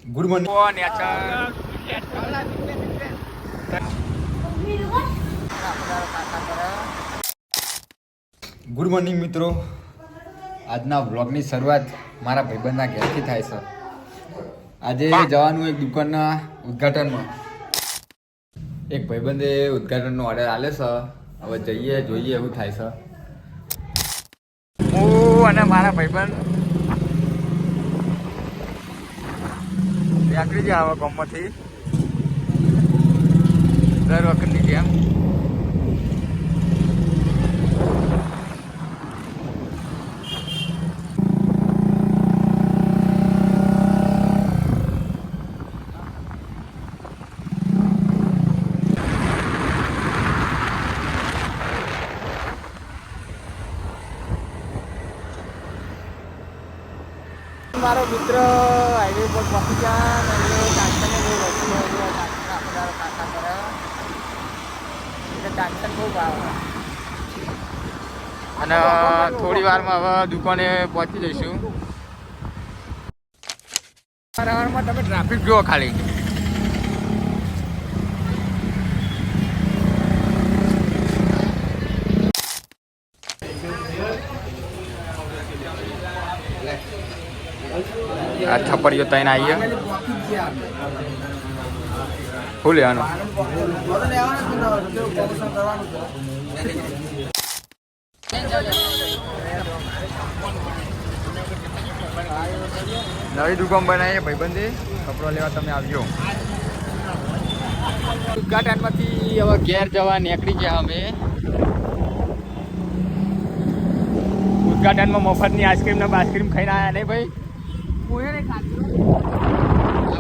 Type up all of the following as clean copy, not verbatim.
Good morning. Good morning મિત્રો. આજના વ્લોગની શરૂઆત મારા ભાઈબંધના ઘરેથી થાય છે. આજે જવાનું એક દુકાનના ઉદ્ઘાટનમાં. એક ભાઈબંધે ઉદ્ઘાટનનો ઓર્ડર આપ્યો છે. હવે જઈએ જોઈએ એવું થાય છે. હું અને મારા ભાઈબંધ આકડી જ આવે ગામમાંથી દર વખતની જેમ. મારો મિત્ર હાઈવે પર પહોંચી ગયા અને ટાંકને બહુ વસ્તુ કાકા કરે એટલે ટાંકન બહુ ભાવે. અને થોડી વારમાં હવે દુકાને પહોંચી જઈશું. વારમાં તમે ટ્રાફિક જુઓ ખાલી. આ છપરીઓ તઈને આવીએ. શું લેવાનું? નવી દુકાન બનાવીએ ભાઈબંધી. કપડો લેવા તમે આવજો. ઉદ્ઘાટનમાંથી હવે ઘેર જવા નીકળી ગયા અમે. ઉદ્ઘાટનમાં મફતની આઈસ્ક્રીમ ને બાઈસ્ક્રીમ ખાઈને આવ્યા નહીં ભાઈ? હા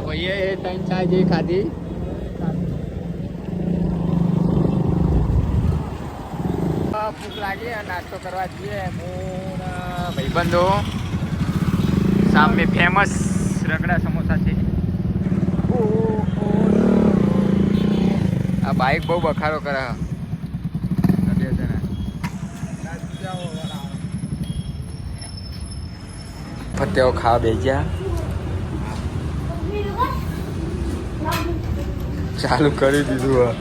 ભાઈએ 3-4 જેવી ખાધી. ભૂખ લાગી નાસ્તો કરવા જઈએ. હું ભાઈબંધો સામે ફેમસ રગડા સમોસા છે. આ બાઈક બહુ બખારો કરે. ફતેઓ ખાવા બેસી ગયા. ચાલુ કરી દીધું.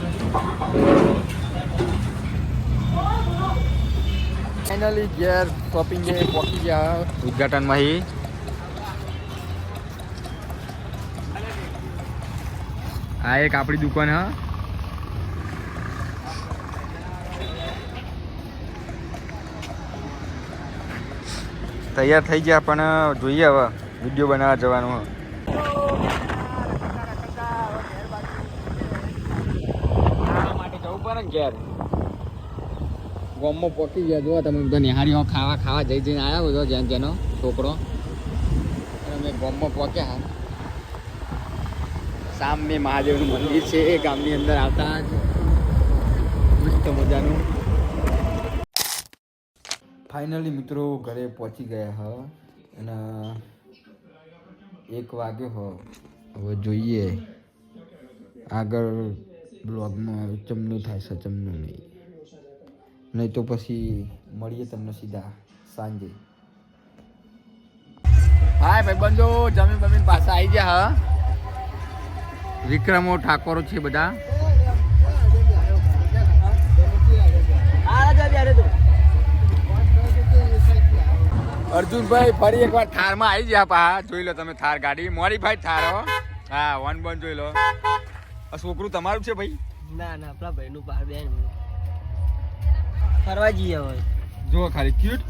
ફાઇનલી ઘેર શોપિંગ પહોંચી ગયા ઉદ્ઘાટનમાં. આ એક આપણી દુકાન હા. તૈયાર થઈ ગયા પણ જોઈએ હવે વિડીયો બનાવવા જવાનું. માટે જવું પડે ને ઘેર. ગામમાં પહોંચી ગયા. જો તમે બધા નિહાળીઓ ખાવા જઈને આવ્યા બધો જેનો છોકરો. અમે ગામમાં પહોંચ્યા. સામે મહાદેવનું મંદિર છે એ ગામની અંદર આવતા જ મસ્ત મજાનું. ફાઇનલી મિત્રો ઘરે પહોંચી ગયા હ. અને 1 વાગ્યો હ. હવે જોઈએ આગળ બ્લોગમાં ચમનું થાય છે ચમનું નહીં તો પછી મળીએ તમને સીધા સાંજે. હાય ભાઈ બંધો જમીન પાછા આવી ગયા હા. વિક્રમો ઠાકોરો છે બધા. અર્જુનભાઈ ફરી એકવાર થારમાં આવી ગયા પા. જોઈ લો તમે થાર ગાડી મોડીફાઈ થાર. હા 1 જોઈ લો. આ છોકરું તમારું છે ભાઈ? ના આપણા ભાઈનું બહાર બેન ફરવા જઈએ હવે. જો ખાલી ક્યુટ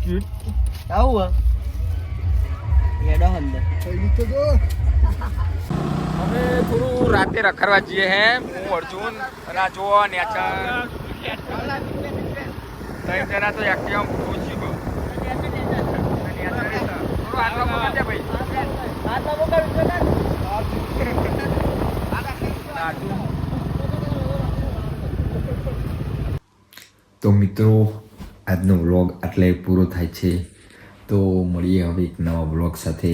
આવું એડો અંદર અમે થોડું રાતે રખડવા જઈએ હે. હું અર્જુન અને જો નેચર 3 જણા તો એક્ટિવા પહોંચી ગયો. તો મિત્રો આજનો વ્લોગ આટલે પૂરો થાય છે. તો મળીએ હવે એક નવા વ્લોગ સાથે.